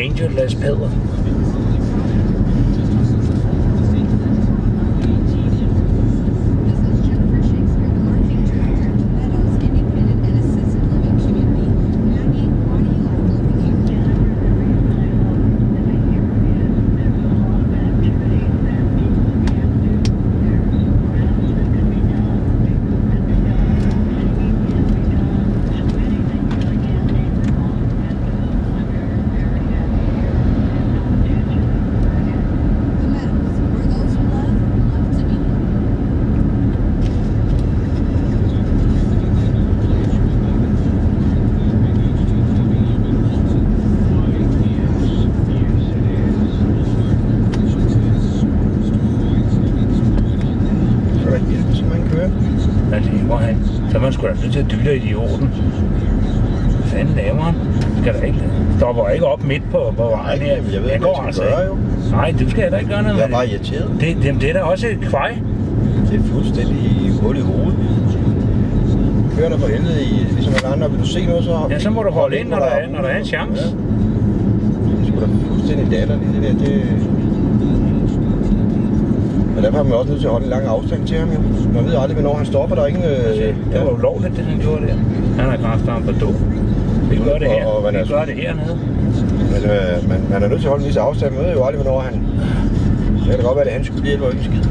Ranger Las Peder. Så man skulle da nødt til at dytte idioten. Hvad fanden laver han? Skal der ikke, stopper ikke op midt på vejen her. Jeg ved ikke, hvad jeg skal gøre jo. Nej, du skal heller ikke gøre noget. Jeg er bare irriteret. Det er da også et kvej. Det er fuldstændig hul i hovedet. Kører der for helvede i, ligesom alle andre. Vil du se noget så? Ja, så må du holde ind, når der er en chance. Ja. Det er sgu da fuldstændig datterligt, det der. Og derfor er man også nødt til at holde en lang afstand til ham, jo. Man ved aldrig, hvornår han stopper. Der er ingen... Det var ulovligt, det han gjorde der. Han har kraftigt for dum. Vi gør det her. Vi gør det hernede. Men man er nødt til at holde en vis afstand. Man ved jo aldrig, hvornår han... Det kan da godt være, det er hans skyld, det hjælper ikke skid.